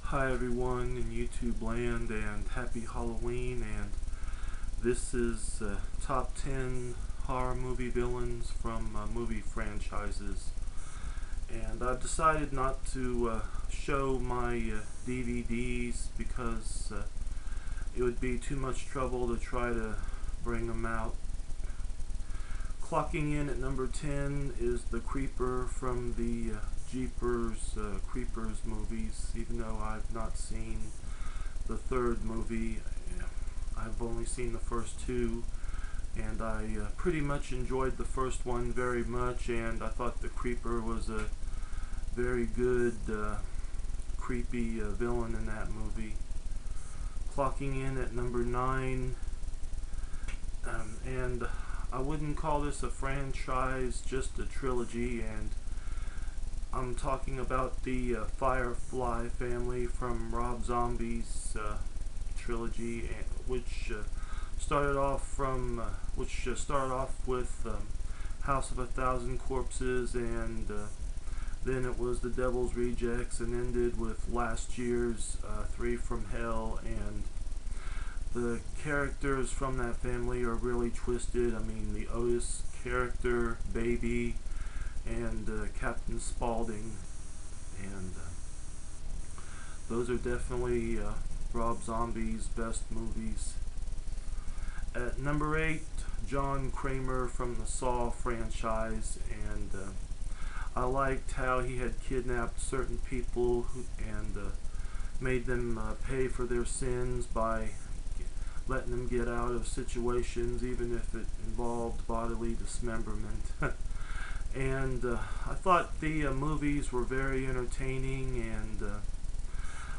Hi everyone in YouTube land, and happy Halloween. And this is top 10 horror movie villains from movie franchises. And I've decided not to show my DVDs because it would be too much trouble to try to bring them out. Clocking in at number 10 is the Creeper from the Jeepers Creepers movies. Even though I've not seen the third movie, I've only seen the first two, and I pretty much enjoyed the first one very much, and I thought the Creeper was a very good creepy villain in that movie. Clocking in at number 9, and I wouldn't call this a franchise, just a trilogy, and I'm talking about the Firefly family from Rob Zombie's trilogy, which started off with House of a Thousand Corpses, and then it was The Devil's Rejects, and ended with last year's Three from Hell. And the characters from that family are really twisted. I mean, the Otis character, Baby, and Captain Spaulding, and those are definitely Rob Zombie's best movies. At number 8, John Kramer from the Saw franchise, and I liked how he had kidnapped certain people and made them pay for their sins by letting them get out of situations, even if it involved bodily dismemberment. And I thought the movies were very entertaining, and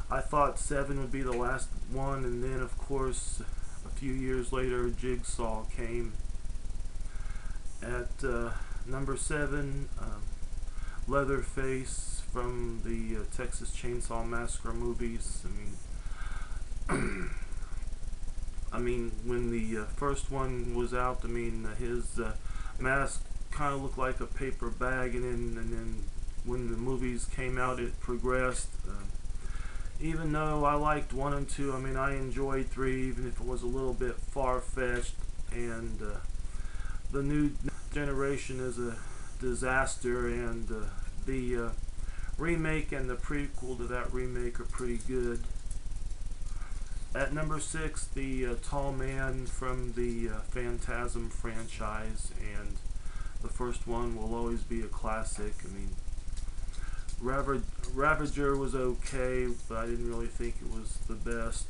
I thought 7 would be the last one, and then of course a few years later Jigsaw came. At number 7, Leatherface from the Texas Chainsaw Massacre movies. I mean, when the first one was out, his mask kind of looked like a paper bag, and then when the movies came out, it progressed. Even though I liked 1 and 2, I enjoyed 3, even if it was a little bit far-fetched, and the new generation is a disaster, and the remake and the prequel to that remake are pretty good. At number 6, the Tall Man from the Phantasm franchise, and the first one will always be a classic. Ravager was okay, but I didn't really think it was the best.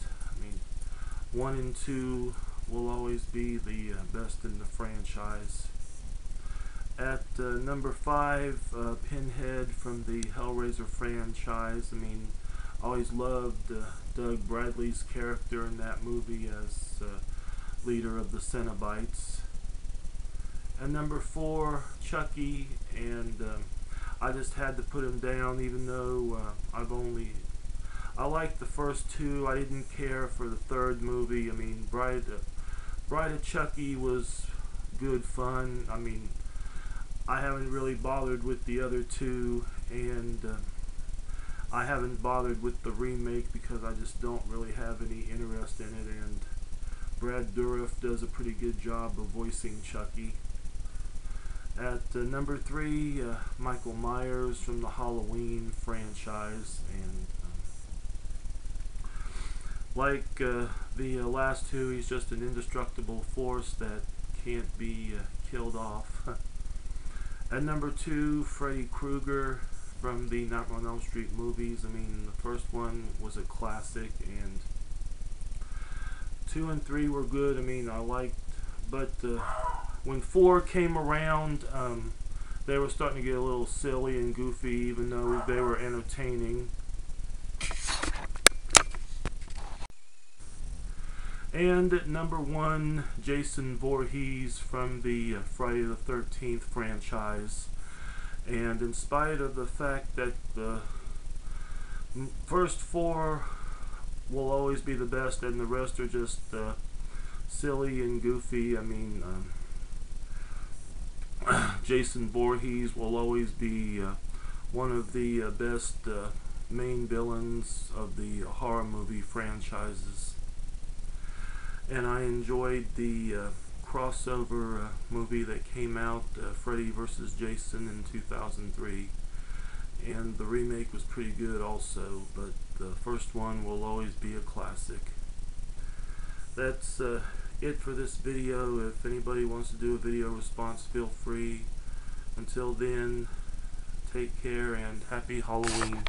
1 and 2 will always be the best in the franchise. At number 5, Pinhead from the Hellraiser franchise. I always loved Doug Bradley's character in that movie as leader of the Cenobites. And number 4, Chucky, and I just had to put him down, even though I liked the first 2. I didn't care for the third movie. Bride of Chucky was good fun. I haven't really bothered with the other 2, and I haven't bothered with the remake because I just don't really have any interest in it, and Brad Dourif does a pretty good job of voicing Chucky. At number 3, Michael Myers from the Halloween franchise, and like the last 2, he's just an indestructible force that can't be killed off. At number 2, Freddy Krueger from the Nightmare on Elm Street movies. The first one was a classic, and 2 and 3 were good. I liked, but when 4 came around, they were starting to get a little silly and goofy, even though they were entertaining. And at number 1, Jason Voorhees from the Friday the 13th franchise. And in spite of the fact that the first 4 will always be the best and the rest are just silly and goofy, Jason Voorhees will always be one of the best main villains of the horror movie franchises. And I enjoyed the crossover movie that came out, Freddy vs. Jason in 2003. And the remake was pretty good also, but the first one will always be a classic. That's it for this video. If anybody wants to do a video response, feel free. Until then, take care and happy Halloween.